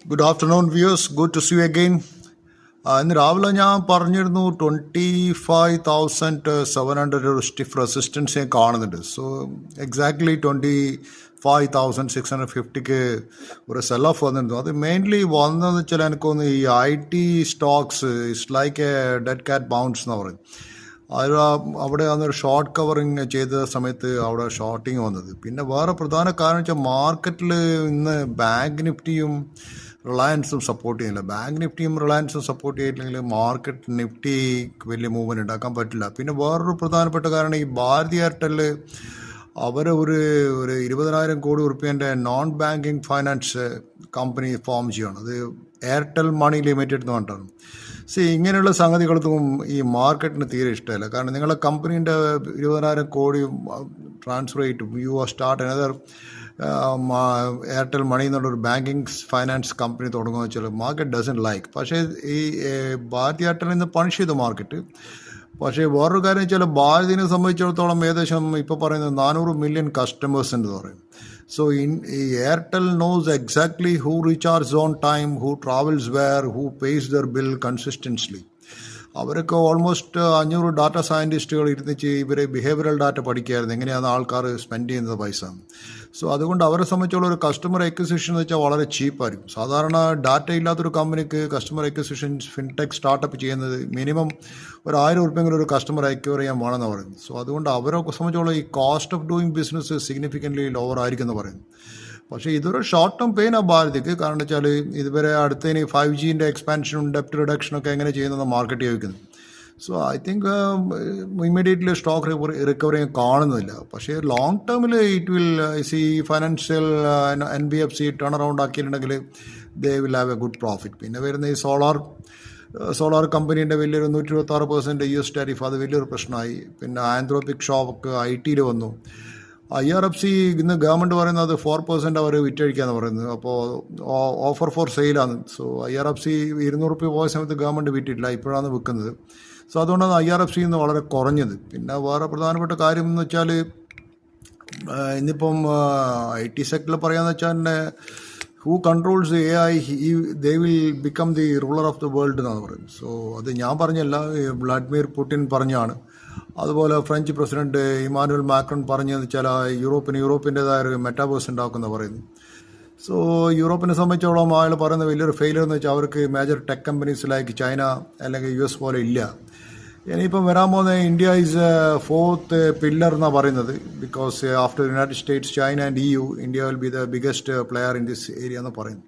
Good afternoon views, good to see you again. ഇന്ന് രാവിലെ ഞാൻ പറഞ്ഞിരുന്നു 25,700 ഒരു സ്റ്റിഫ് റെസിസ്റ്റൻസ് ഞാൻ കാണുന്നുണ്ട്. സോ എക്സാക്ട്ലി 25,650ക്ക് ഒരു സെൽ ഓഫ് വന്നിരുന്നു. അത് മെയിൻലി വന്നതെന്ന് വെച്ചാൽ എനിക്കൊന്ന് ഈ IT stocks it's like a dead cat bounce എന്ന് പറയും. അത് അവിടെ അന്നൊരു ഷോർട്ട് കവറിങ് ചെയ്ത സമയത്ത് അവിടെ ഷോർട്ടിങ് വന്നത്. പിന്നെ വേറെ പ്രധാന കാരണം വെച്ചാൽ മാർക്കറ്റിൽ ഇന്ന് ബാങ്ക് നിഫ്റ്റിയും റിലയൻസും സപ്പോർട്ട് ചെയ്യുന്നില്ല. ബാങ്ക് നിഫ്റ്റിയും റിലയൻസും സപ്പോർട്ട് ചെയ്തില്ലെങ്കിൽ മാർക്കറ്റ് നിഫ്റ്റിക്ക് വലിയ മൂവ്മെൻറ്റ് ഉണ്ടാക്കാൻ പറ്റില്ല. പിന്നെ വേറൊരു പ്രധാനപ്പെട്ട കാരണം ഈ ഭാരതി എയർടെല് അവർ ഒരു 20,000 കോടി റുപ്യേൻ്റെ non banking finance company form ചെയ്യണം. അത് എയർടെൽ മണി ലിമിറ്റഡ് എന്ന് പറഞ്ഞിട്ടാണ്. ഇങ്ങനെയുള്ള സംഗതികളൊന്നും ഈ മാർക്കറ്റിന് തീരെ ഇഷ്ടമല്ല. കാരണം നിങ്ങളെ കമ്പനീൻ്റെ 20,000 കോടി ട്രാൻസ്ഫർ ചെയ്തിട്ട് you are start another Airtel money എന്നുള്ളൊരു ബാങ്കിങ് ഫൈനാൻസ് കമ്പനി തുടങ്ങുക വെച്ചാൽ മാർക്കറ്റ് ഡസൻ ലൈക്ക്. പക്ഷേ ഈ ഭാരതി എയർടെൽ നിന്ന് പണിഷ് ചെയ്തു മാർക്കറ്റ്. പക്ഷേ വേറൊരു കാര്യം വെച്ചാൽ ഭാരതിനെ സംബന്ധിച്ചിടത്തോളം ഏകദേശം ഇപ്പോൾ പറയുന്നത് 400 മില്യൺ കസ്റ്റമേഴ്സ് എന്ന് പറയും. So Airtel knows exactly who recharge on time, who travels where, who pays their bill consistently. അവരൊക്കെ ഓൾമോസ്റ്റ് 500 ഡാറ്റ സയൻറ്റിസ്റ്റുകൾ ഇരുന്നിച്ച് ഇവരെ ബിഹേവിയറൽ ഡാറ്റ പഠിക്കുകയായിരുന്നു, എങ്ങനെയാണ് ആൾക്കാർ സ്പെൻഡ് ചെയ്യുന്നത് പൈസ. സോ അതുകൊണ്ട് അവരെ സംബന്ധിച്ചുള്ള ഒരു കസ്റ്റമർ എക്വിസിഷൻ എന്ന് വെച്ചാൽ വളരെ ചീപ്പായിരിക്കും. സാധാരണ ഡാറ്റ ഇല്ലാത്തൊരു കമ്പനിക്ക് കസ്റ്റമർ എക്വിസിഷൻ ഫിൻടെക് സ്റ്റാർട്ടപ്പ് ചെയ്യുന്നത് മിനിമം ഒരു 1,000 ഉറുപ്പിയെങ്കിലും ഒരു കസ്റ്റമർ അക്വയർ ചെയ്യാൻ വേണമെന്ന് പറയുന്നത്. സോ അതുകൊണ്ട് അവരെ സംബന്ധിച്ചുള്ള ഈ cost of doing business significantly lower ആയിരിക്കും എന്ന് പറയുന്നത്. പക്ഷേ ഇതൊരു ഷോർട്ട് ടേം പെയിനാണ് ഭാരതിക്ക്. കാരണം വെച്ചാൽ ഇതുവരെ അടുത്തതിന് 5Gൻ്റെ എക്സ്പാൻഷനും ഡെപ്റ്റ് റിഡക്ഷനൊക്കെ എങ്ങനെ ചെയ്യുന്നതെന്ന് മാർക്കറ്റ് ചോദിക്കുന്നത്. So I think immediately stock recovery കാണുന്നില്ല. പക്ഷേ ലോങ് ടേമിൽ it will financial NBFC turn around ആക്കിയിട്ടുണ്ടെങ്കിൽ they will have a good profit. പിന്നെ വരുന്ന ഈ സോളാർ കമ്പനീൻ്റെ വലിയൊരു 126% US ടാരിഫ്, അത് വലിയൊരു പ്രശ്നമായി. പിന്നെ ആന്ത്രോപിക് ഷോക്ക് IT വന്നു. IRFC ഇന്ന് ഗവൺമെൻറ് പറയുന്നത് 4% അവർ വിറ്റഴിക്കാന്ന് പറയുന്നത്. അപ്പോൾ ഓഫർ ഫോർ സെയിലാണ്. സോ IRFC 200 രൂപ പോയ സമയത്ത് ഗവൺമെൻറ് വിറ്റിട്ടില്ല, ഇപ്പോഴാണ് വിൽക്കുന്നത്. സോ അതുകൊണ്ടാണ് IRFC ഇന്ന് വളരെ കുറഞ്ഞത്. പിന്നെ വേറെ പ്രധാനപ്പെട്ട കാര്യം എന്ന് വെച്ചാൽ ഇന്നിപ്പം IT സെക്ടറിൽ പറയാമെന്ന് വെച്ചാൽ തന്നെ who controls AI, they will become the ruler of the world എന്നാണ് പറയുന്നത്. സോ അത് ഞാൻ പറഞ്ഞല്ല, വ്ളാഡിമിർ പുടിൻ പറഞ്ഞാണ്. അതുപോലെ ഫ്രഞ്ച് പ്രസിഡന്റ് ഇമാനുവൽ മാക്രോൺ പറഞ്ഞതെന്ന് വെച്ചാൽ യൂറോപ്പിൻ്റെതായ ഒരു മെറ്റാവേഴ്സ് ഉണ്ടാക്കുന്ന പറയുന്നു. സോ യൂറോപ്പിനെ സംബന്ധിച്ചോളം അയാൾ പറയുന്ന വലിയൊരു ഫെയിലിയർ എന്ന് വെച്ചാൽ അവർക്ക് major tech companies like China അല്ലെങ്കിൽ US പോലെ ഇല്ല. ഇനിയിപ്പം വരാൻ പോകുന്ന ഇന്ത്യ ഈസ് 4th പില്ലർ എന്നാണ് പറയുന്നത്. Because after United States, China and EU, India will be the biggest player in this area എന്ന് പറയുന്നു.